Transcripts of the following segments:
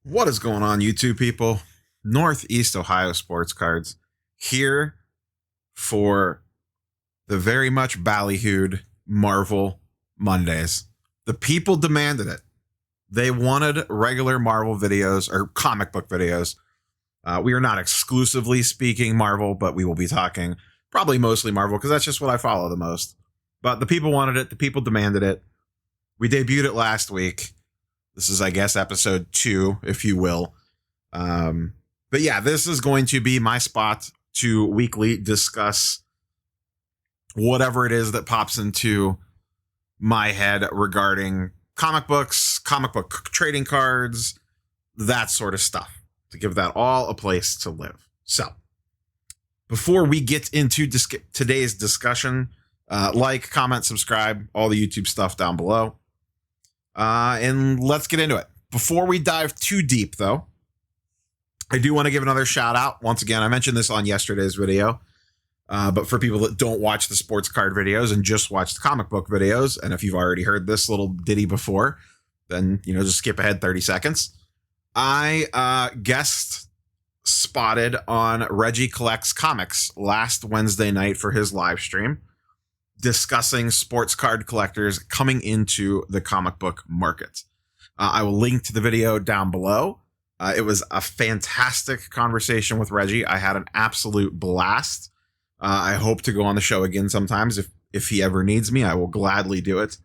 What is going on, YouTube people? Northeast Ohio Sports Cards here for the very much ballyhooed Marvel Mondays. The people demanded it. They wanted regular Marvel videos or comic book videos. We are not exclusively speaking Marvel, but we will be talking probably mostly Marvel because that's just what I follow the most. But the people wanted it. The people demanded it. We debuted it last week. This is, I guess, episode 2, if you will. But yeah, this is going to be my spot to weekly discuss whatever it is that pops into my head regarding comic books, comic book trading cards, that sort of stuff, to give that all a place to live. So before we get into today's discussion, like, comment, subscribe, all the YouTube stuff down below. And let's get into it. Before we dive too deep, though, I do want to give another shout out. Once again, I mentioned this on yesterday's video, but for people that don't watch the sports card videos and just watch the comic book videos, and if you've already heard this little ditty before, then, just skip ahead 30 seconds. I guest spotted on Regie Collects Comics last Wednesday night for his live stream, discussing sports card collectors coming into the comic book market. I will link to the video down below. It was a fantastic conversation with Regie. I had an absolute blast. I hope to go on the show again sometimes. If he ever needs me, I will gladly do it.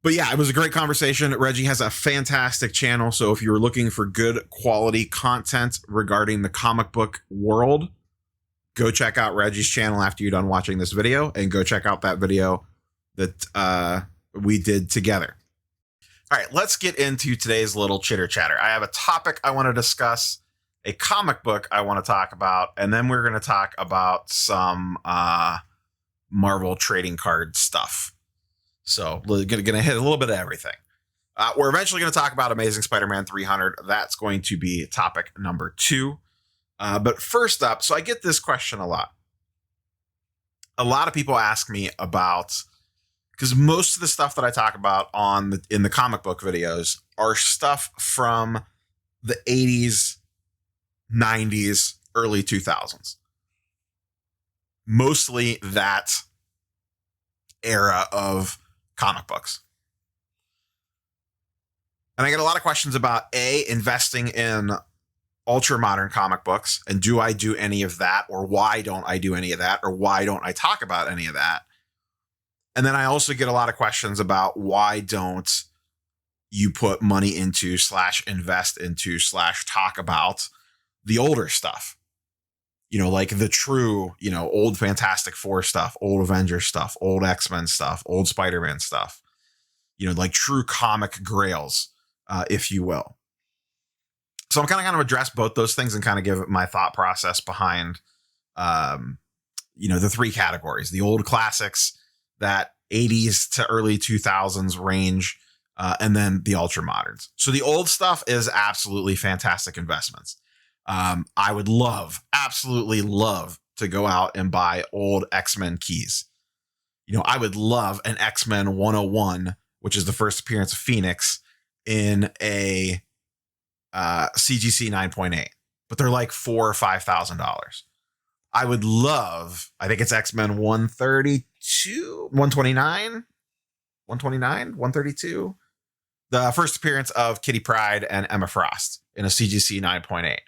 But yeah, it was a great conversation. Regie has a fantastic channel. So if you're looking for good quality content regarding the comic book world, go check out Reggie's channel after you're done watching this video, and go check out that video that we did together. All right, let's get into today's little chitter chatter. I have a topic I want to discuss, a comic book I want to talk about, and then we're going to talk about some Marvel trading card stuff. So we're going to hit a little bit of everything. We're eventually going to talk about Amazing Spider-Man 300. That's going to be topic number 2. But first up, so I get this question a lot. A lot of people ask me about, because most of the stuff that I talk about in the comic book videos are stuff from the 80s, 90s, early 2000s. Mostly that era of comic books. And I get a lot of questions about investing in ultra modern comic books, and do I do any of that, or why don't I do any of that, or why don't I talk about any of that? And then I also get a lot of questions about why don't you put money into / invest into / talk about the older stuff, like the true, old Fantastic Four stuff, old Avengers stuff, old X-Men stuff, old Spider-Man stuff, like true comic grails, if you will. So I'm kind of address both those things and kind of give my thought process behind, the 3 categories: the old classics, that 80s to early 2000s range, and then the ultra moderns. So the old stuff is absolutely fantastic investments. I would absolutely love to go out and buy old X-Men keys. I would love an X-Men 101, which is the first appearance of Phoenix, in a CGC 9.8, but they're like $4,000 or $5,000. I would love, I think it's X-Men 132, 129, 132. The first appearance of Kitty Pryde and Emma Frost in a CGC 9.8.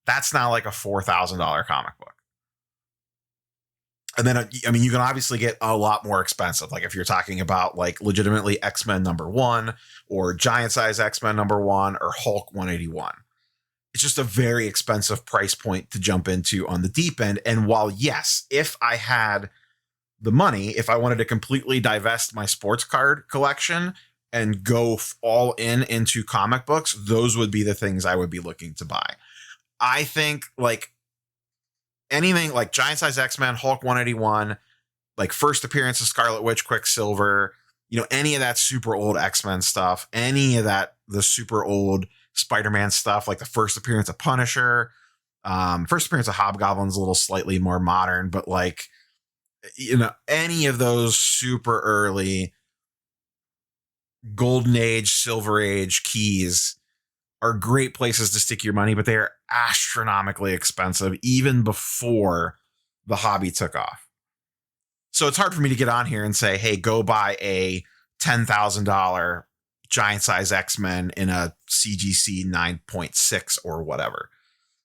That's now like a $4,000 comic book. And then, you can obviously get a lot more expensive. Like if you're talking about like legitimately X-Men #1 or giant size X-Men #1 or Hulk 181. It's just a very expensive price point to jump into on the deep end. And while, yes, if I had the money, if I wanted to completely divest my sports card collection and go all into comic books, those would be the things I would be looking to buy. I think like anything like giant size X-Men, Hulk 181, like first appearance of Scarlet Witch, Quicksilver, any of that super old X-Men stuff, any of that, the super old Spider-Man stuff, like the first appearance of Punisher, first appearance of Hobgoblin's a little slightly more modern, but like, any of those super early Golden Age, Silver Age keys are great places to stick your money, but they are astronomically expensive even before the hobby took off. So it's hard for me to get on here and say, hey, go buy a $10,000 giant size X-Men in a CGC 9.6 or whatever.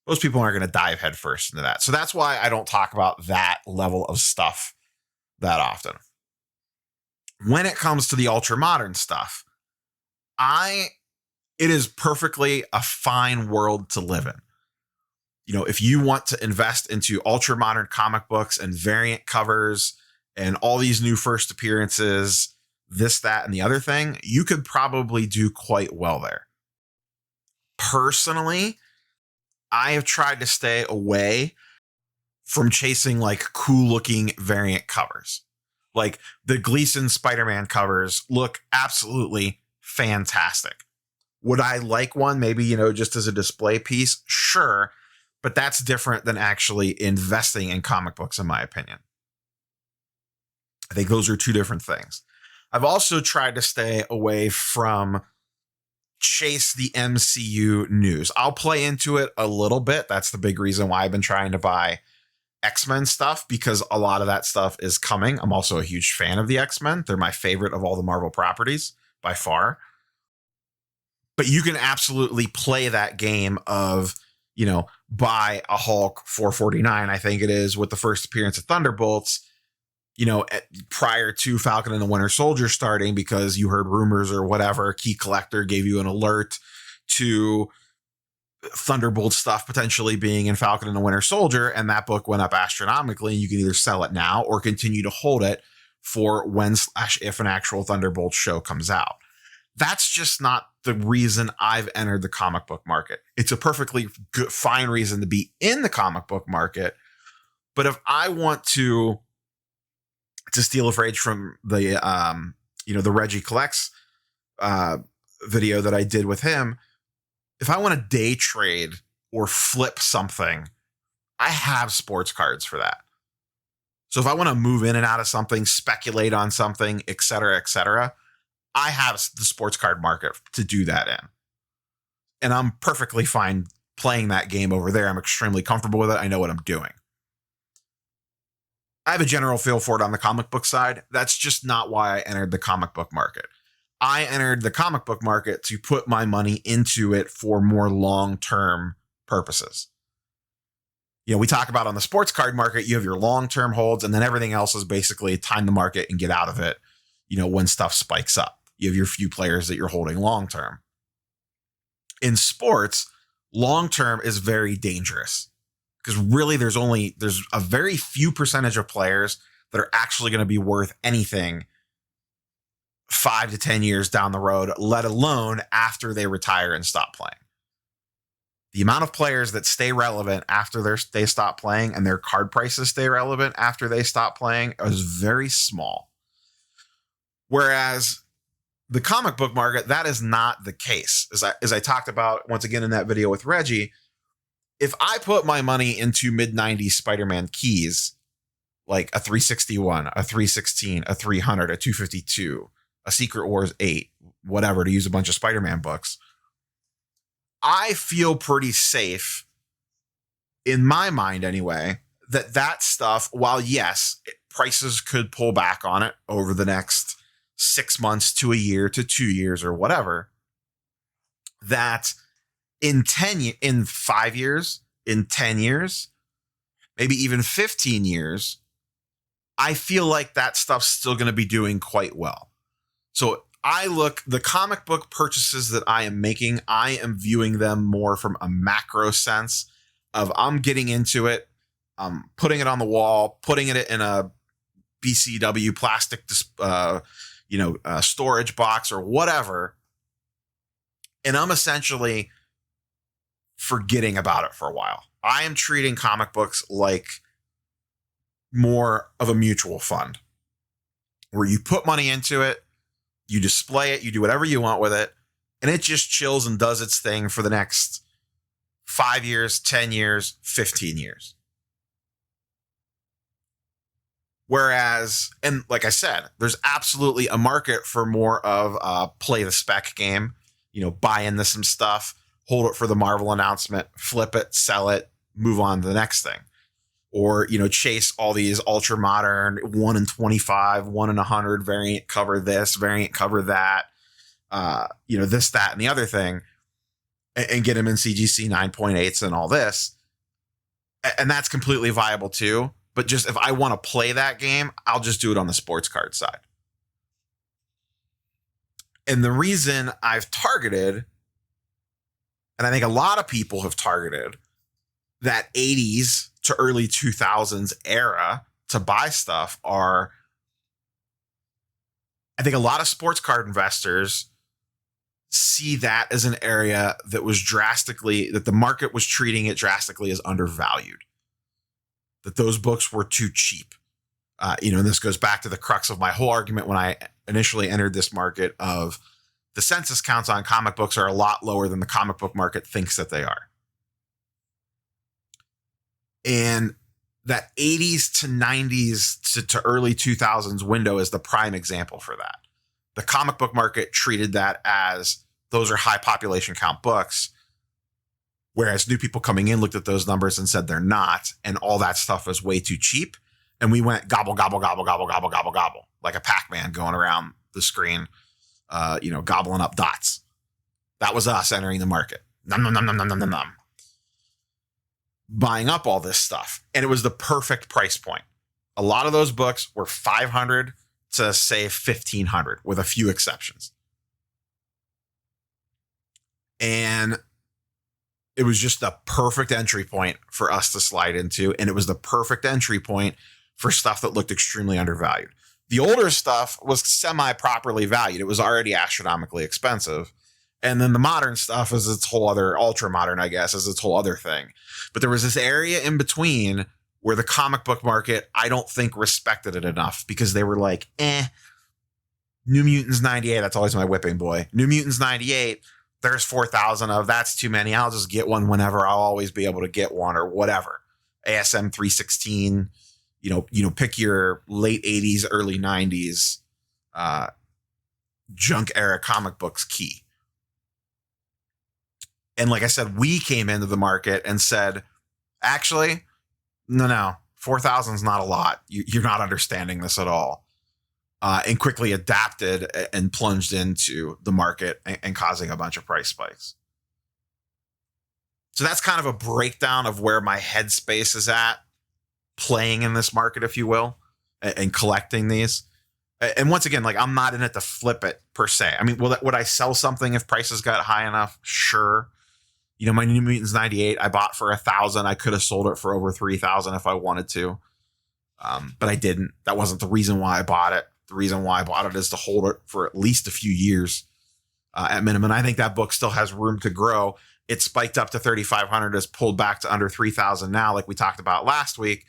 Most people aren't going to dive headfirst into that. So that's why I don't talk about that level of stuff that often. When it comes to the ultra modern stuff, it is perfectly a fine world to live in. You know, if you want to invest into ultra modern comic books and variant covers and all these new first appearances, this, that, and the other thing, you could probably do quite well there. Personally, I have tried to stay away from chasing like cool looking variant covers. Like the Gleason Spider-Man covers look absolutely fantastic. Would I like one? Maybe, you know, just as a display piece? Sure. But that's different than actually investing in comic books, in my opinion. I think those are two different things. I've also tried to stay away from chase the MCU news. I'll play into it a little bit. That's the big reason why I've been trying to buy X-Men stuff, because a lot of that stuff is coming. I'm also a huge fan of the X-Men. They're my favorite of all the Marvel properties by far. But you can absolutely play that game of, you know, buy a Hulk 449, I think it is, with the first appearance of Thunderbolts, you know, prior to Falcon and the Winter Soldier starting, because you heard rumors or whatever. Key Collector gave you an alert to Thunderbolt stuff potentially being in Falcon and the Winter Soldier, and that book went up astronomically. And you can either sell it now or continue to hold it for when/if an actual Thunderbolt show comes out. That's just not the reason I've entered the comic book market. It's a perfectly good, fine reason to be in the comic book market. But if I want to steal a phrase from the, the Regie Collects video that I did with him, if I want to day trade or flip something, I have sports cards for that. So if I want to move in and out of something, speculate on something, et cetera, I have the sports card market to do that in. And I'm perfectly fine playing that game over there. I'm extremely comfortable with it. I know what I'm doing. I have a general feel for it on the comic book side. That's just not why I entered the comic book market. I entered the comic book market to put my money into it for more long-term purposes. You know, we talk about on the sports card market, you have your long-term holds, and then everything else is basically time the market and get out of it, you know, when stuff spikes up. You have your few players that you're holding long-term. In sports, long-term is very dangerous because really there's a very few percentage of players that are actually going to be worth anything 5 to 10 years down the road, let alone after they retire and stop playing. The amount of players that stay relevant after they stop playing and their card prices stay relevant after they stop playing is very small. Whereas the comic book market, that is not the case. As I talked about once again in that video with Reggie, if I put my money into mid-90s Spider-Man keys, like a 361, a 316, a 300, a 252, a Secret Wars 8, whatever, to use a bunch of Spider-Man books, I feel pretty safe, in my mind anyway, that stuff, while yes, prices could pull back on it over the next 6 months to a year to 2 years or whatever, that in 5 years, in 10 years, maybe even 15 years, I feel like that stuff's still going to be doing quite well. So the comic book purchases that I am making, I am viewing them more from a macro sense of I'm getting into it, putting it on the wall, putting it in a BCW plastic, storage box or whatever. And I'm essentially forgetting about it for a while. I am treating comic books like more of a mutual fund where you put money into it, you display it, you do whatever you want with it, and it just chills and does its thing for the next 5 years, 10 years, 15 years. Whereas, and like I said, there's absolutely a market for more of a play the spec game, buy into some stuff, hold it for the Marvel announcement, flip it, sell it, move on to the next thing. Or, chase all these ultra modern 1 in 25, 1 in 100 variant cover this, variant cover that, this, that, and the other thing, and get them in CGC 9.8s and all this. And that's completely viable too. But just if I want to play that game, I'll just do it on the sports card side. And the reason I've targeted, and I think a lot of people have targeted, that 80s to early 2000s era to buy stuff are, I think a lot of sports card investors see that as an area that the market was treating it drastically as undervalued, that those books were too cheap. And this goes back to the crux of my whole argument when I initially entered this market of the census counts on comic books are a lot lower than the comic book market thinks that they are. And that 80s to 90s to early 2000s window is the prime example for that. The comic book market treated that as those are high population count books, whereas new people coming in looked at those numbers and said they're not, and all that stuff is way too cheap. And we went gobble, gobble, gobble, gobble, gobble, gobble, gobble, like a Pac-Man going around the screen, gobbling up dots. That was us entering the market. Nom, nom, nom, nom, nom, nom, nom, nom. Buying up all this stuff. And it was the perfect price point. A lot of those books were $500 to say $1,500 with a few exceptions. And it was just the perfect entry point for us to slide into. And it was the perfect entry point for stuff that looked extremely undervalued. The older stuff was semi-properly valued. It was already astronomically expensive. And then the modern stuff is its whole other, ultra modern, I guess, is its whole other thing. But there was this area in between where the comic book market, I don't think respected it enough because they were like, New Mutants 98, that's always my whipping boy. New Mutants 98, there's 4,000 of, that's too many. I'll just get one whenever. I'll always be able to get one or whatever. ASM 316, pick your late 80s, early 90s junk era comic books key. And like I said, we came into the market and said, actually, no, 4,000 is not a lot. You're not understanding this at all. And quickly adapted and plunged into the market and causing a bunch of price spikes. So that's kind of a breakdown of where my headspace is at, playing in this market, if you will, and collecting these. And once again, like I'm not in it to flip it per se. I mean, would I sell something if prices got high enough? Sure. My New Mutants 98, I bought for $1,000. I could have sold it for over $3,000 if I wanted to. But I didn't. That wasn't the reason why I bought it. The reason why I bought it is to hold it for at least a few years at minimum. And I think that book still has room to grow. It spiked up to 3,500, has pulled back to under 3,000 now, like we talked about last week.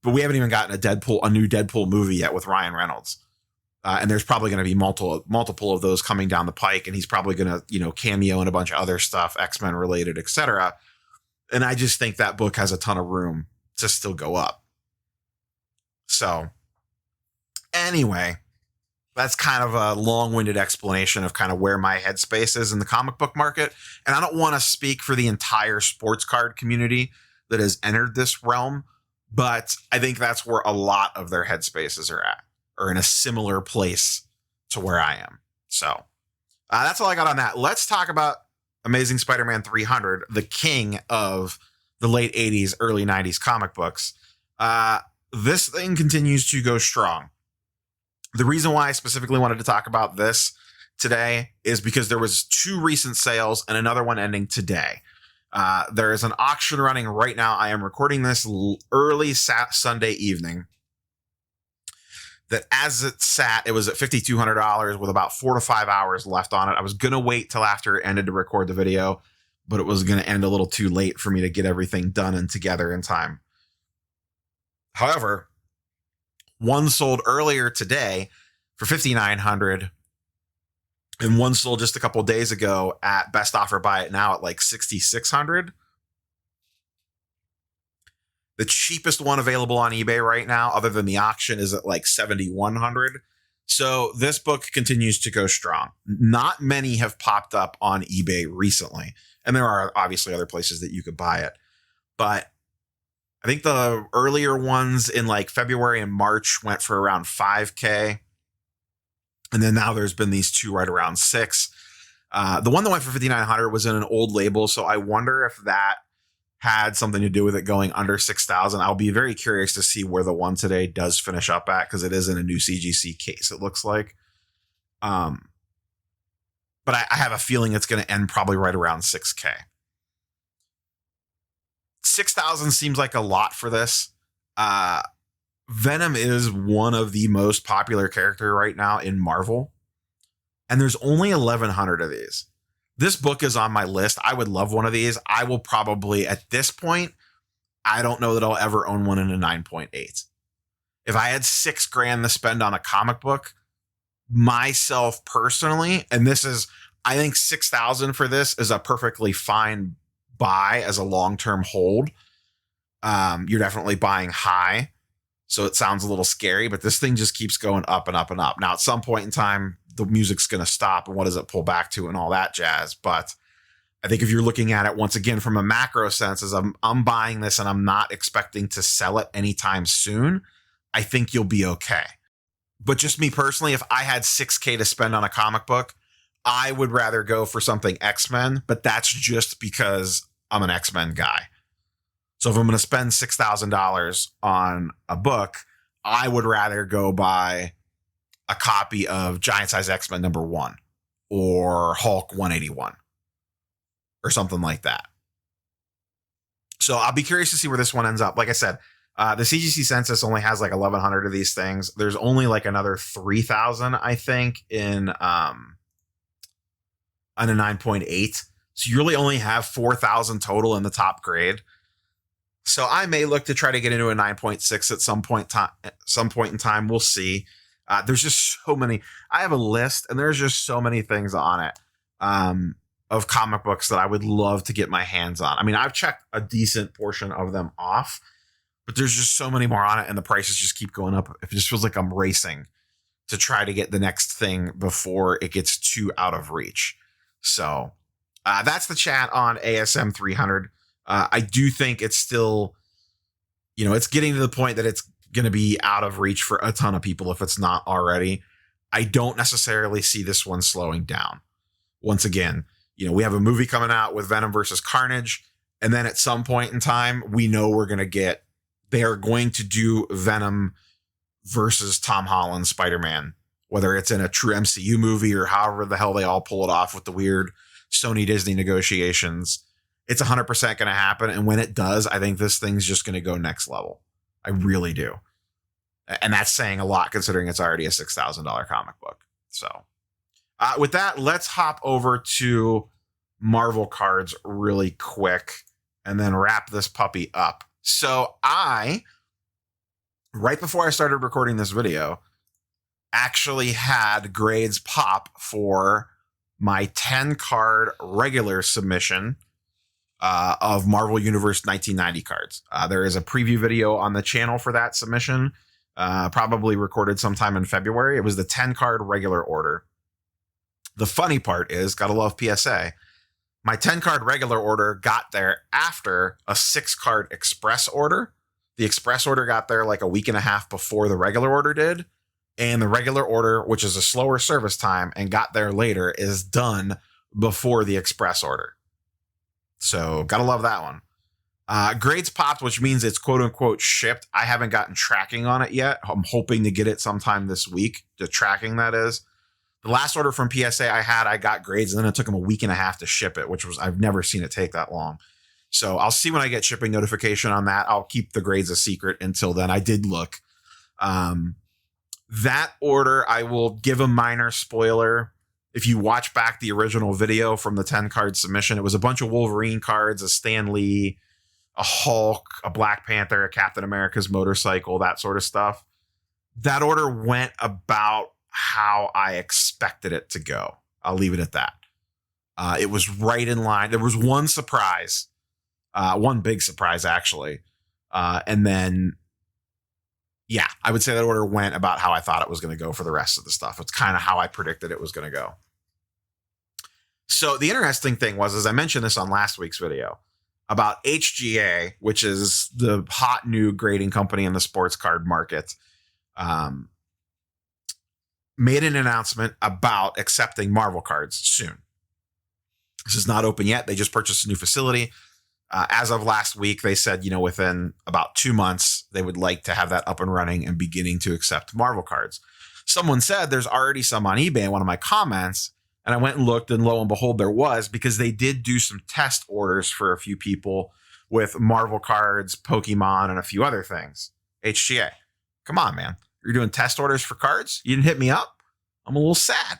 But we haven't even gotten a new Deadpool movie yet with Ryan Reynolds. And there's probably going to be multiple of those coming down the pike. And he's probably going to, cameo in a bunch of other stuff, X-Men related, etc. And I just think that book has a ton of room to still go up. So anyway, that's kind of a long-winded explanation of kind of where my headspace is in the comic book market. And I don't want to speak for the entire sports card community that has entered this realm, but I think that's where a lot of their headspaces are at, or in a similar place to where I am. So that's all I got on that. Let's talk about Amazing Spider-Man 300, the king of the late 80s, early 90s comic books. This thing continues to go strong. The reason why I specifically wanted to talk about this today is because there was 2 recent sales and another one ending today. There is an auction running right now. I am recording this early Sunday evening. That as it sat, it was at $5,200 with about 4 to 5 hours left on it. I was going to wait till after it ended to record the video, but it was going to end a little too late for me to get everything done and together in time. However, one sold earlier today for $5,900 and one sold just a couple of days ago at best offer buy it now at like $6,600. The cheapest one available on eBay right now, other than the auction, is at like $7,100. So this book continues to go strong. Not many have popped up on eBay recently, and there are obviously other places that you could buy it. But I think the earlier ones in like February and March went for around 5K. And then now there's been these two right around 6. The one that went for 5,900 was in an old label, so I wonder if that had something to do with it going under 6,000. I'll be very curious to see where the one today does finish up at, because it is in a new CGC case, it looks like. But I have a feeling it's going to end probably right around 6K. 6,000 seems like a lot for this. Venom is one of the most popular character right now in Marvel, and there's only 1,100 of these. This book is on my list. I would love one of these. I will probably, at this point, I don't know that I'll ever own one in a 9.8. If I had $6,000 to spend on a comic book, myself personally, and this is, I think 6,000 for this is a perfectly fine buy as a long-term hold. You're definitely buying high, so it sounds a little scary, but this thing just keeps going up and up and up. Now, at some point in time, the music's going to stop, and what does it pull back to and all that jazz. But I think if you're looking at it once again from a macro sense, as I'm buying this and I'm not expecting to sell it anytime soon, I think you'll be okay. But just me personally, if I had $6,000 to spend on a comic book, I would rather go for something X-Men, but that's just because I'm an X-Men guy. So if I'm going to spend $6,000 on a book, I would rather go buy a copy of Giant Size X-Men #1 or Hulk 181 or something like that. So I'll be curious to see where this one ends up. Like I said, the CGC census only has like 1,100 of these things. There's only like another 3,000, I think, in on a 9.8. So you really only have 4,000 total in the top grade. So I may look to try to get into a 9.6 at some point in time. We'll see. There's just so many. I have a list, and there's just so many things on it of comic books that I would love to get my hands on. I mean, I've checked a decent portion of them off, but there's just so many more on it, and the prices just keep going up. It just feels like I'm racing to try to get the next thing before it gets too out of reach. So that's the chat on ASM 300. I do think it's still, it's getting to the point that it's going to be out of reach for a ton of people if it's not already. I don't necessarily see this one slowing down. Once again, we have a movie coming out with Venom versus Carnage, and then at some point in time, we know they are going to do Venom versus Tom Holland Spider-Man, whether it's in a true MCU movie or however the hell they all pull it off with the weird Sony Disney negotiations. It's 100% going to happen. And when it does, I think this thing's just going to go next level. I really do. And that's saying a lot considering it's already a $6,000 comic book. So with that, let's hop over to Marvel cards really quick and then wrap this puppy up. So right before I started recording this video, actually had grades pop for my 10 card regular submission of Marvel Universe 1990 cards. There is a preview video on the channel for that submission, probably recorded sometime in February. It was the 10 card regular order. The funny part is, gotta love PSA, my 10 card regular order got there after a 6 card express order. The express order got there like a week and a half before the regular order did. And the regular order, which is a slower service time and got there later, is done before the express order. So gotta love that one. Grades popped, which means it's quote unquote shipped. I haven't gotten tracking on it yet. I'm hoping to get it sometime this week. The tracking, that is. The last order from PSA I got grades, and then it took them a week and a half to ship it, I've never seen it take that long. So I'll see when I get shipping notification on that. I'll keep the grades a secret until then. I did look. That order, I will give a minor spoiler. If you watch back the original video from the 10 card submission, it was a bunch of Wolverine cards, a Stanley, a Hulk, a Black Panther, a Captain America's motorcycle, that sort of stuff. That order went about how I expected it to go. I'll leave it at that. It was right in line. There was one surprise, one big surprise actually. And then, yeah, I would say that order went about how I thought it was going to go for the rest of the stuff. It's kind of how I predicted it was going to go. So the interesting thing was, as I mentioned this on last week's video, about HGA, which is the hot new grading company in the sports card market, made an announcement about accepting Marvel cards soon. This is not open yet. They just purchased a new facility. As of last week, they said, within about 2 months, they would like to have that up and running and beginning to accept Marvel cards. Someone said there's already some on eBay in one of my comments, and I went and looked, and lo and behold, there was, because they did do some test orders for a few people with Marvel cards, Pokemon, and a few other things. HGA, come on, man. You're doing test orders for cards? You didn't hit me up? I'm a little sad.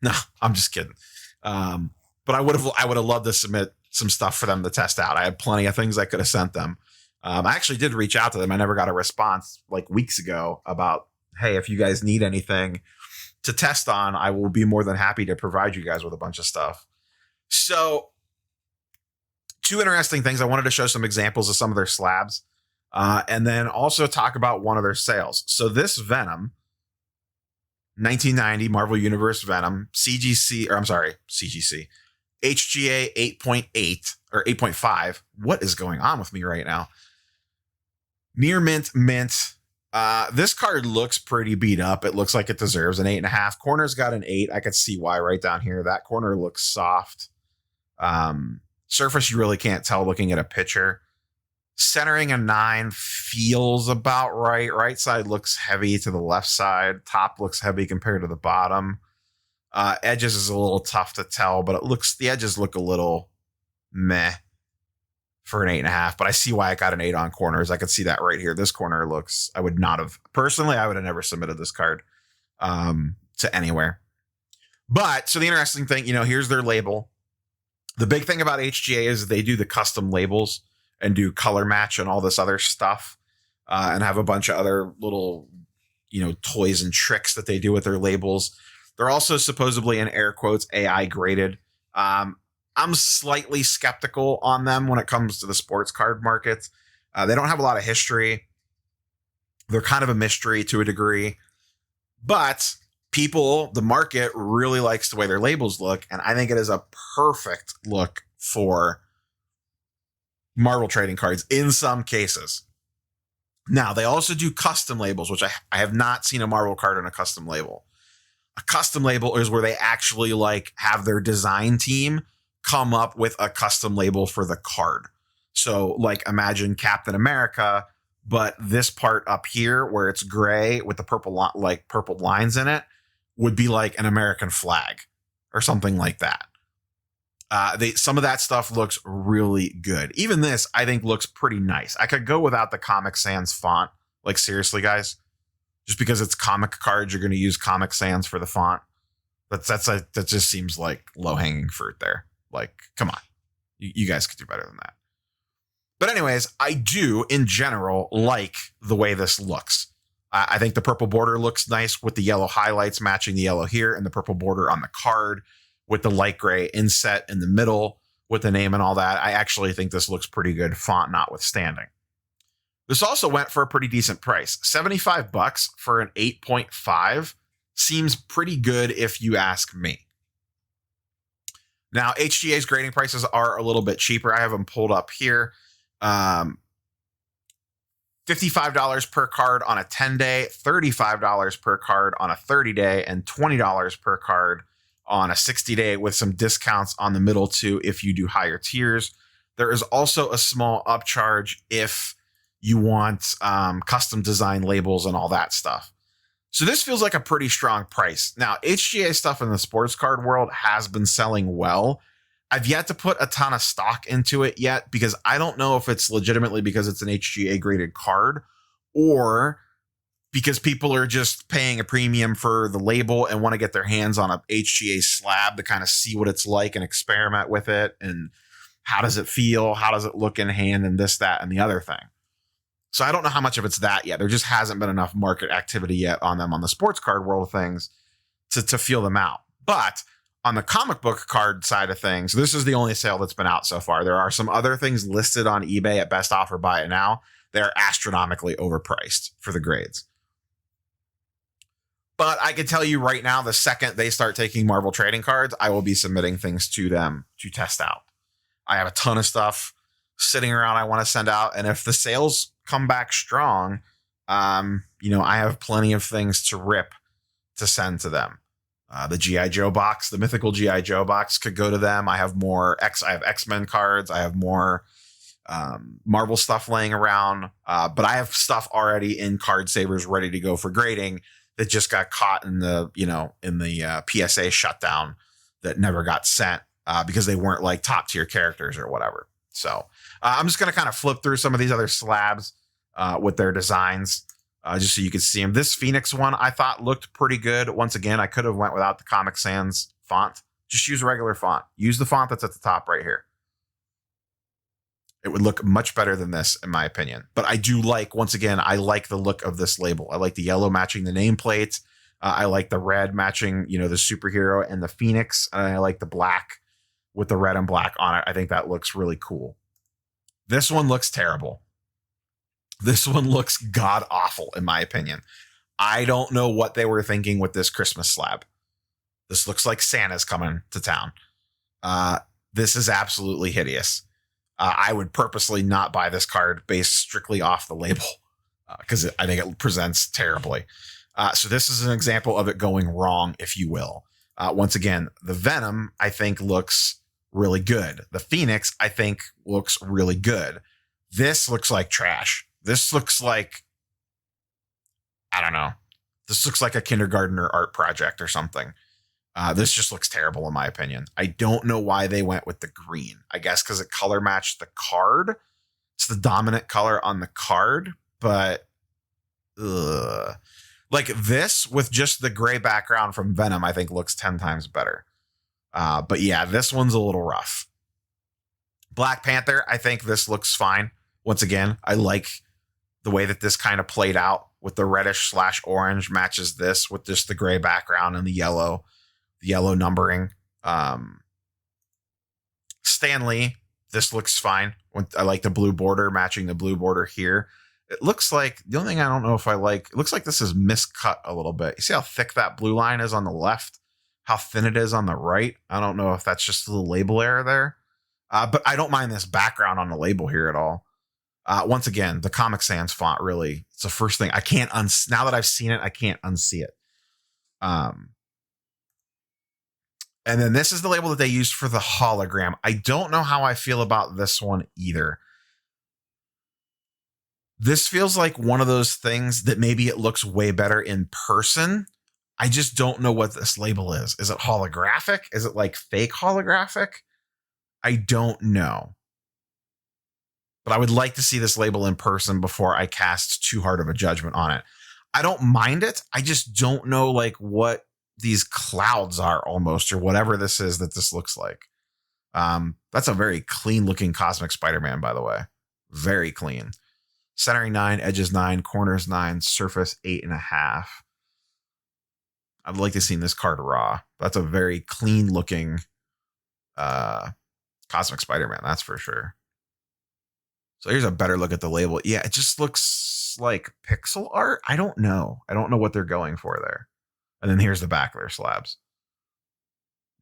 No, I'm just kidding. But I would have loved to submit some stuff for them to test out. I had plenty of things I could have sent them. I actually did reach out to them. I never got a response like weeks ago about, hey, if you guys need anything to test on, I will be more than happy to provide you guys with a bunch of stuff. So 2 interesting things. I wanted to show some examples of some of their slabs, and then also talk about one of their sales. So this Venom, 1990 Marvel Universe Venom, CGC, HGA 8.8 or 8.5. What is going on with me right now? Near mint. This card looks pretty beat up. It looks like it deserves an 8.5. Corner's got an 8. I could see why right down here. That corner looks soft. Surface, you really can't tell looking at a picture. Centering a 9 feels about right. Right side looks heavy to the left side. Top looks heavy compared to the bottom. Edges is a little tough to tell, but the edges look a little meh for an 8.5, but I see why I got an 8 on corners. I could see that right here. This corner looks, I would have never submitted this card to anywhere. But so the interesting thing, here's their label. The big thing about HGA is they do the custom labels and do color match and all this other stuff, and have a bunch of other little, toys and tricks that they do with their labels. They're also supposedly, in air quotes, AI graded. I'm slightly skeptical on them when it comes to the sports card market. They don't have a lot of history. They're kind of a mystery to a degree. But the market really likes the way their labels look. And I think it is a perfect look for Marvel trading cards in some cases. Now, they also do custom labels, which I have not seen a Marvel card in a custom label. A custom label is where they actually have their design team come up with a custom label for the card. So imagine Captain America, but this part up here where it's gray with the purple lines in it would be like an American flag or something like that. Some of that stuff looks really good. Even this, I think, looks pretty nice. I could go without the Comic Sans font. Seriously, guys. Just because it's comic cards, you're going to use Comic Sans for the font. That just seems like low-hanging fruit there. Come on. You guys could do better than that. But anyways, I do, in general, like the way this looks. I think the purple border looks nice with the yellow highlights matching the yellow here and the purple border on the card with the light gray inset in the middle with the name and all that. I actually think this looks pretty good, font notwithstanding. This also went for a pretty decent price. $75 for an 8.5 seems pretty good if you ask me. Now, HGA's grading prices are a little bit cheaper. I have them pulled up here. $55 per card on a 10-day, $35 per card on a 30-day, and $20 per card on a 60-day with some discounts on the middle two if you do higher tiers. There is also a small upcharge if you want custom design labels and all that stuff. So this feels like a pretty strong price. Now, HGA stuff in the sports card world has been selling well. I've yet to put a ton of stock into it yet because I don't know if it's legitimately because it's an HGA graded card or because people are just paying a premium for the label and want to get their hands on a HGA slab to kind of see what it's like and experiment with it. And how does it feel? How does it look in hand and this, that, and the other thing? So I don't know how much of it's that yet. There just hasn't been enough market activity yet on them on the sports card world of things to feel them out. But on the comic book card side of things, this is the only sale that's been out so far. There are some other things listed on eBay at best offer buy it now. They're astronomically overpriced for the grades. But I can tell you right now, the second they start taking Marvel trading cards, I will be submitting things to them to test out. I have a ton of stuff sitting around I want to send out. And if the sales come back strong, I have plenty of things to rip to send to them. The G.I. Joe box, the mythical G.I. Joe box could go to them. I have more I have X-Men cards. I have more Marvel stuff laying around. But I have stuff already in card savers ready to go for grading that just got caught in the PSA shutdown that never got sent because they weren't like top tier characters or whatever. So I'm just going to kind of flip through some of these other slabs with their designs. Just so you can see them. This Phoenix one I thought looked pretty good. Once again, I could have went without the Comic Sans font. Just use regular font. Use the font that's at the top right here. It would look much better than this, in my opinion. But I do like, once again, I like the look of this label. I like the yellow matching the nameplate. I like the red matching, the superhero and the Phoenix. And I like the black with the red and black on it. I think that looks really cool. This one looks terrible. This one looks god awful, in my opinion. I don't know what they were thinking with this Christmas slab. This looks like Santa's coming to town. This is absolutely hideous. I would purposely not buy this card based strictly off the label because I think it presents terribly. So this is an example of it going wrong, if you will. Once again, the Venom, I think, looks really good. The Phoenix, I think, looks really good. This looks like trash. This looks like, I don't know. This looks like a kindergartner art project or something. This just looks terrible in my opinion. I don't know why they went with the green. I guess because it color matched the card. It's the dominant color on the card, but like this with just the gray background from Venom, I think looks 10 times better. But yeah, this one's a little rough. Black Panther, I think this looks fine. Once again, I like the way that this kind of played out with the reddish/orange matches this with just the gray background and the yellow numbering. Stanley, this looks fine. I like the blue border matching the blue border here. It looks like the only thing I don't know if I like, it looks like this is miscut a little bit. You see how thick that blue line is on the left, how thin it is on the right. I don't know if that's just a little label error there. But I don't mind this background on the label here at all. Once again, the Comic Sans font really, it's the first thing I can't now that I've seen it, I can't unsee it. And then this is the label that they used for the hologram. I don't know how I feel about this one either. This feels like one of those things that maybe it looks way better in person. I just don't know what this label is. Is it holographic? Is it like fake holographic? I don't know. But I would like to see this label in person before I cast too hard of a judgment on it. I don't mind it. I just don't know like what these clouds are almost, or whatever this is that this looks like. That's a very clean looking Cosmic Spider-Man, by the way. Very clean. Centering 9, edges 9, corners 9, surface 8.5. I'd like to see this card raw. That's a very clean looking Cosmic Spider-Man, that's for sure. So here's a better look at the label. Yeah, it just looks like pixel art. I don't know. I don't know what they're going for there. And then here's the back of their slabs.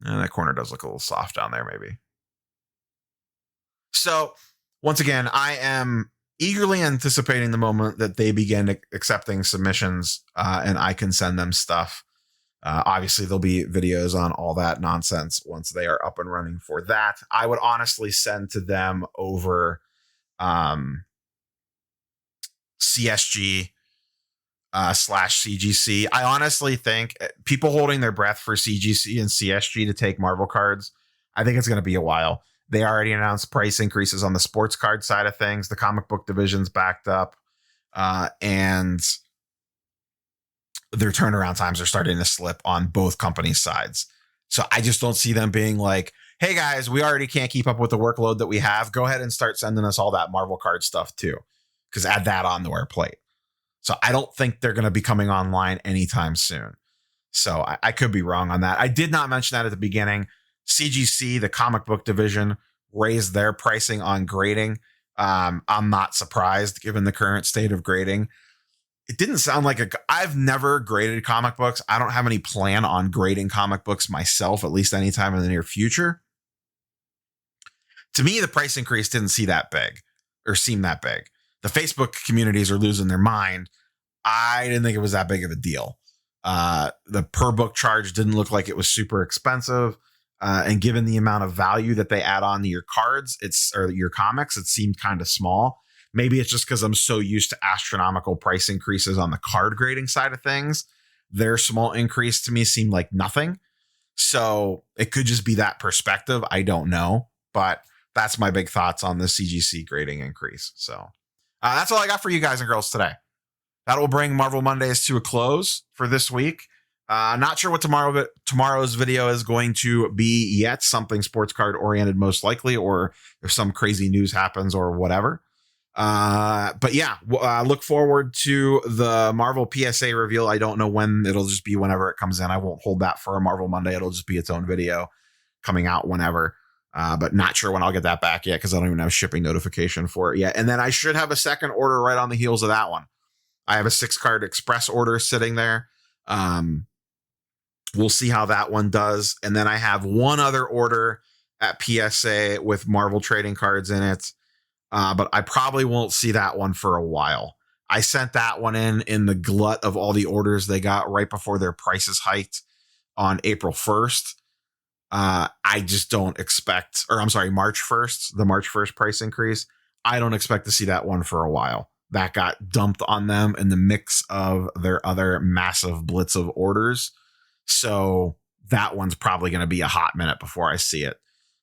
And that corner does look a little soft down there, maybe. So once again, I am eagerly anticipating the moment that they begin accepting submissions and I can send them stuff. Obviously, there'll be videos on all that nonsense once they are up and running for that. I would honestly send to them over CSG /CGC. I honestly think people holding their breath for CGC and CSG to take Marvel cards, I think it's going to be a while. They already announced price increases on the sports card side of things. The comic book division's backed up, and their turnaround times are starting to slip on both companies' sides. So I just don't see them being like, hey guys, we already can't keep up with the workload that we have. Go ahead and start sending us all that Marvel card stuff too, because add that on to our plate. So I don't think they're going to be coming online anytime soon. So I could be wrong on that. I did not mention that at the beginning. CGC, the comic book division, raised their pricing on grading. I'm not surprised given the current state of grading. it didn't sound like I've never graded comic books. I don't have any plan on grading comic books myself, at least anytime in the near future. To me, the price increase didn't seem that big. The Facebook communities are losing their mind. I didn't think it was that big of a deal. The per book charge didn't look like it was super expensive. And given the amount of value that they add on to your cards, or your comics, it seemed kind of small. Maybe it's just because I'm so used to astronomical price increases on the card grading side of things. Their small increase to me seemed like nothing. So it could just be that perspective. I don't know. But that's my big thoughts on the CGC grading increase. So that's all I got for you guys and girls today. That will bring Marvel Mondays to a close for this week. Not sure what tomorrow's video is going to be yet. Something sports card oriented, most likely, or if some crazy news happens or whatever. But yeah, look forward to the Marvel PSA reveal. I don't know when. It'll just be whenever it comes in. I won't hold that for a Marvel Monday. It'll just be its own video coming out whenever. But not sure when I'll get that back yet because I don't even have a shipping notification for it yet. And then I should have a second order right on the heels of that one. I have a 6-card express order sitting there. We'll see how that one does. And then I have one other order at PSA with Marvel trading cards in it. But I probably won't see that one for a while. I sent that one in the glut of all the orders they got right before their prices hiked on April 1st. I just don't expect, March 1st, the March 1st price increase. I don't expect to see that one for a while. That got dumped on them in the mix of their other massive blitz of orders. So that one's probably going to be a hot minute before I see it.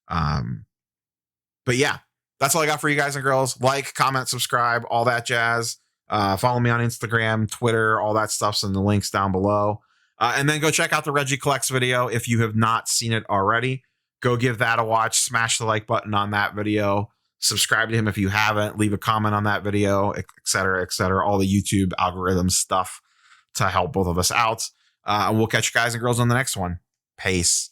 But yeah, that's all I got for you guys and girls. Like, comment, subscribe, all that jazz. Follow me on Instagram, Twitter, all that stuff's in the links down below. And then go check out the Regie Collects video if you have not seen it already. Go give that a watch. Smash the like button on that video. Subscribe to him if you haven't. Leave a comment on that video, et cetera, all the YouTube algorithm stuff to help both of us out. And we'll catch you guys and girls on the next one. Peace.